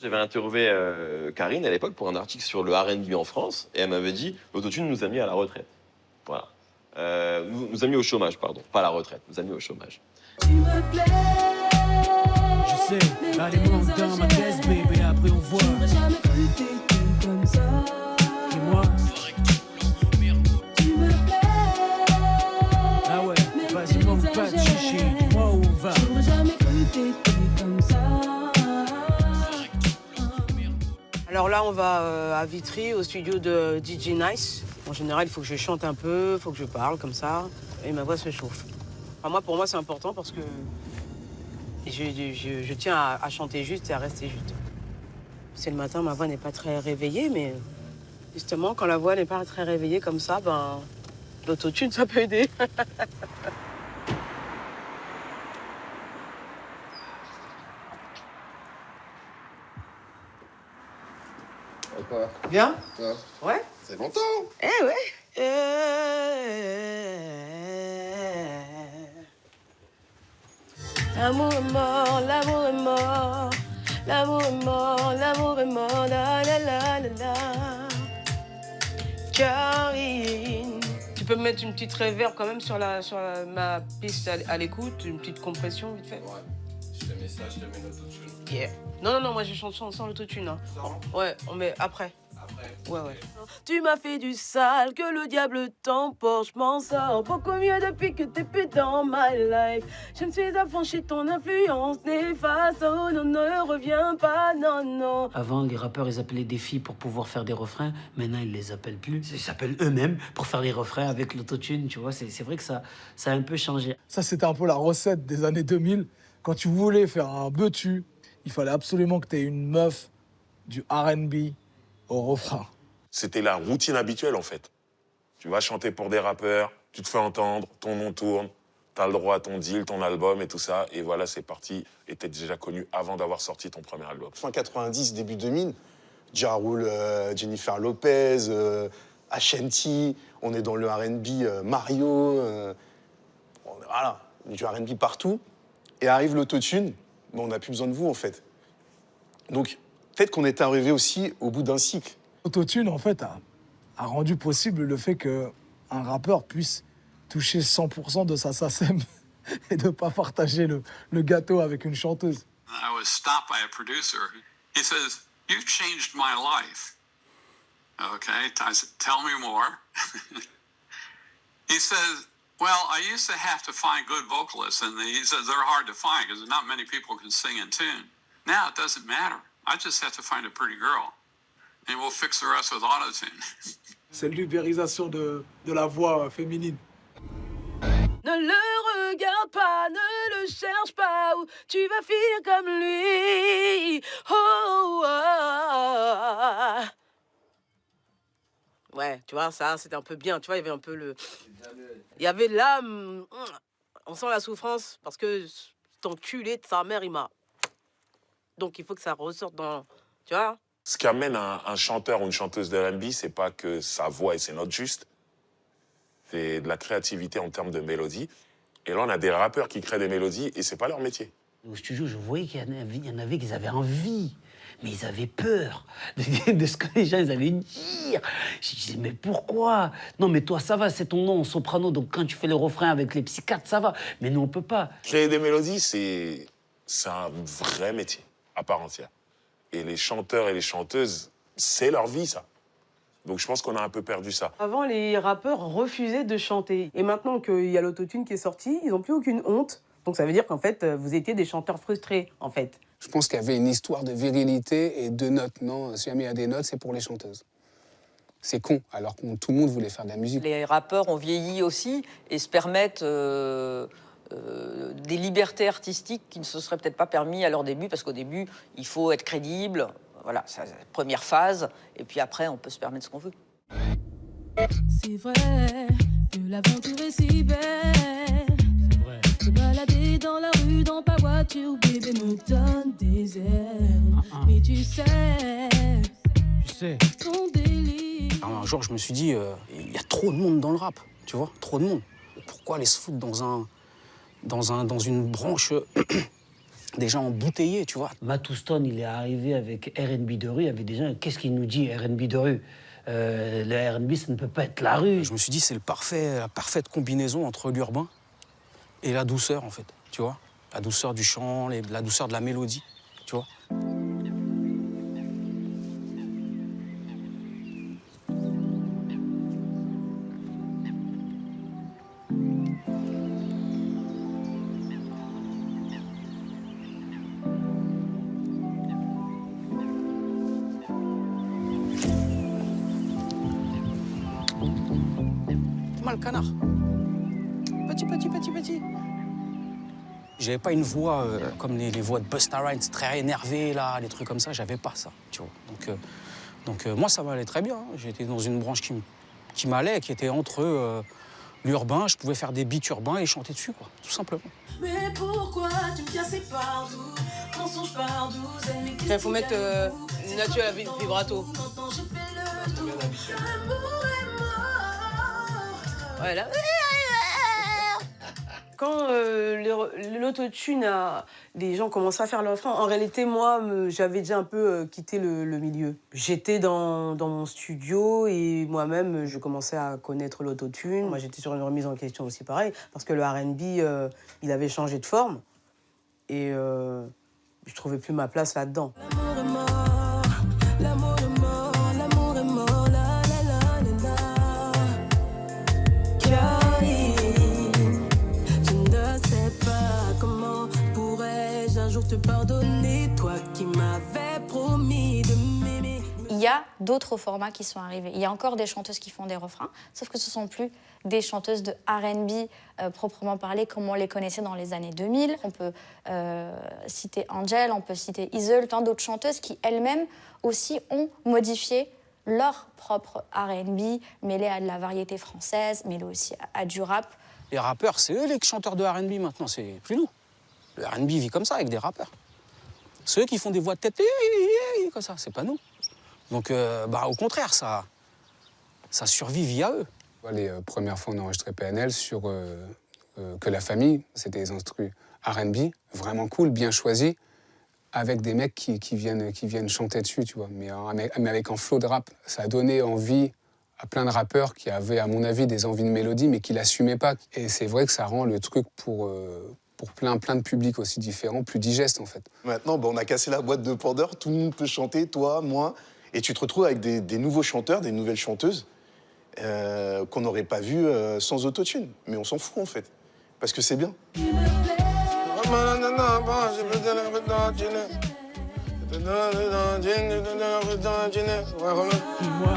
J'avais interviewé Karine à l'époque pour un article sur le R&B en France, et elle m'avait dit l'autotune nous a mis à la retraite. Voilà. Nous a mis au chômage, pardon. Pas à la retraite, nous a mis au chômage. Tu me plais. Je sais, allez monte dans ma caisse, bébé, après on voit. J'aurais jamais cru que t'étais comme ça. Et moi, tu me plais. Ah ouais, vas-y, manque pas de chichi, dis-moi où on va. J'aurais jamais cru que t'étais comme ça. Alors là, on va à Vitry, au studio de DJ Nice. En général, il faut que je chante un peu, il faut que je parle comme ça, et ma voix se chauffe. Enfin, pour moi, c'est important parce que je tiens à chanter juste et à rester juste. C'est le matin, ma voix n'est pas très réveillée, mais justement, quand la voix n'est pas très réveillée comme ça, ben, l'autotune, ça peut aider. Quoi? Bien? Ouais. Ouais? C'est longtemps. Eh ouais. L'amour est mort, l'amour est mort, l'amour est mort, l'amour est mort, la la la la la. Karine. Tu peux me mettre une petite reverb quand même sur ma piste à l'écoute, une petite compression vite fait? Ouais. Je te mets ça, je te mets l'autotune. Yeah. Non, moi je chante sans l'autotune. Hein. Ouais, on met après. Ouais. Tu m'as fait du sale, que le diable t'emporte, je m'en sors beaucoup mieux depuis que t'es plus dans my life. Je me suis affranchie de ton influence néfaste, oh non, ne reviens pas, non. Avant, les rappeurs, ils appelaient des filles pour pouvoir faire des refrains. Maintenant, ils les appellent plus. Ils s'appellent eux-mêmes pour faire des refrains avec l'autotune, tu vois. C'est vrai que ça a un peu changé. Ça, c'était un peu la recette des années 2000. Quand tu voulais faire un beutu, il fallait absolument que tu aies une meuf du R&B au refrain. C'était la routine habituelle, en fait. Tu vas chanter pour des rappeurs, tu te fais entendre, ton nom tourne, t'as le droit à ton deal, ton album et tout ça. Et voilà, c'est parti. Et t'es déjà connu avant d'avoir sorti ton premier album. Fin 90, début 2000, Ja Rule, Jennifer Lopez, Ashanti, on est dans le R&B, Mario, voilà, du R&B partout. Et arrive l'autotune, mais on n'a plus besoin de vous, en fait. Donc, peut-être qu'on est arrivé aussi au bout d'un cycle. L'autotune, en fait, a rendu possible le fait qu'un rappeur puisse toucher 100% de sa SACEM et de ne pas partager le gâteau avec une chanteuse. I was stopped by a producer. He says, "You've changed my life." Okay, I said, "Tell me more." He says, "Well, I used to have to find good vocalists, and he says they're hard to find because not many people can sing in tune. Now it doesn't matter. I just have to find a pretty girl, and we'll fix the rest with auto-tune." C'est l'ubérisation de la voix féminine. Ne le regarde pas, ne le cherche pas, ou tu vas finir comme lui. Ouais, tu vois, ça, c'était un peu bien. Tu vois, il y avait un peu il y avait l'âme. On sent la souffrance parce que cet enculé de sa mère, il m'a... Donc, il faut que ça ressorte dans... Tu vois? Ce qui amène un chanteur ou une chanteuse de R&B, c'est pas que sa voix et ses notes justes. C'est de la créativité en termes de mélodie. Et là, on a des rappeurs qui créent des mélodies et c'est pas leur métier. Au studio, je voyais qu'il y en avait qui avaient envie, mais ils avaient peur de ce que les gens ils allaient dire. Je disais, mais pourquoi? Non, mais toi, ça va, c'est ton nom, soprano, donc quand tu fais le refrain avec les psychiatres, ça va. Mais nous, on peut pas. Créer des mélodies, c'est un vrai métier à part entière. Et les chanteurs et les chanteuses, c'est leur vie, ça. Donc je pense qu'on a un peu perdu ça. Avant, les rappeurs refusaient de chanter. Et maintenant qu'il y a l'autotune qui est sorti, ils n'ont plus aucune honte. Donc ça veut dire qu'en fait, vous étiez des chanteurs frustrés, en fait. Je pense qu'il y avait une histoire de virilité et de notes. Non, si jamais il y a des notes, c'est pour les chanteuses. C'est con, alors que tout le monde voulait faire de la musique. Les rappeurs ont vieilli aussi et se permettent des libertés artistiques qui ne se seraient peut-être pas permis à leur début, parce qu'au début, il faut être crédible. Voilà, c'est la première phase, et puis après, on peut se permettre ce qu'on veut. C'est vrai que l'aventure est si belle. Se balader dans la rue, dans ta voiture, bébé, me donne des ailes. Mais tu sais, ton délire. Alors, un jour, je me suis dit, il y a trop de monde dans le rap, tu vois, trop de monde. Pourquoi aller se foutre dans une branche déjà embouteillé, tu vois. Matouston, il est arrivé avec R&B de rue, il y avait des gens, qu'est-ce qu'il nous dit R&B de rue? Le R&B, ça ne peut pas être la rue. Je me suis dit, c'est la parfaite combinaison entre l'urbain et la douceur, en fait, tu vois. La douceur du chant, la douceur de la mélodie, tu vois. Mal canard. Petit. J'avais pas une voix comme les voix de Busta Rhymes, très énervée, là, les trucs comme ça, j'avais pas ça, tu vois. Donc moi, ça m'allait très bien. Hein. J'étais dans une branche qui m'allait, qui était entre l'urbain, je pouvais faire des beats urbains et chanter dessus, quoi, tout simplement. Mais pourquoi tu me casses partout, mensonge par douzaine. Il faut mettre naturel avec vibrato. Voilà. Quand l'autotune, les gens commençaient à faire leur frein, en réalité, moi, j'avais déjà un peu quitté le milieu. J'étais dans mon studio et moi-même, je commençais à connaître l'autotune. Moi, j'étais sur une remise en question aussi, pareil, parce que le R&B, il avait changé de forme et je trouvais plus ma place là-dedans. L'amour est mort, l'amour est mort, l'amour est mort, la la la la la. Karine, je ne sais pas comment pourrais-je un jour te pardonner, toi qui m'avais promis de m'aimer. Il y a d'autres formats qui sont arrivés. Il y a encore des chanteuses qui font des refrains, sauf que ce ne sont plus des chanteuses de R&B proprement parlé, comme on les connaissait dans les années 2000. On peut citer Angel, on peut citer Iseul, tant d'autres chanteuses qui elles-mêmes aussi ont modifié leur propre R&B, mêlé à de la variété française, mêlé aussi à du rap. Les rappeurs, c'est eux les chanteurs de R&B maintenant, c'est plus nous. Le R&B vit comme ça, avec des rappeurs. C'est eux qui font des voix de tête comme ça, c'est pas nous. Donc, au contraire, ça survit via eux. Les premières fois, on a enregistré PNL sur Que la famille, c'était des instrus R&B, vraiment cool, bien choisis, avec des mecs qui viennent chanter dessus, tu vois. Mais avec un flow de rap, ça a donné envie à plein de rappeurs qui avaient, à mon avis, des envies de mélodie, mais qui l'assumaient pas. Et c'est vrai que ça rend le truc pour plein de publics aussi différents, plus digeste, en fait. Maintenant, on a cassé la boîte de Pandore, tout le monde peut chanter, toi, moi, et tu te retrouves avec des nouveaux chanteurs, des nouvelles chanteuses, qu'on n'aurait pas vues sans autotune. Mais on s'en fout, en fait, parce que c'est bien. Dis-moi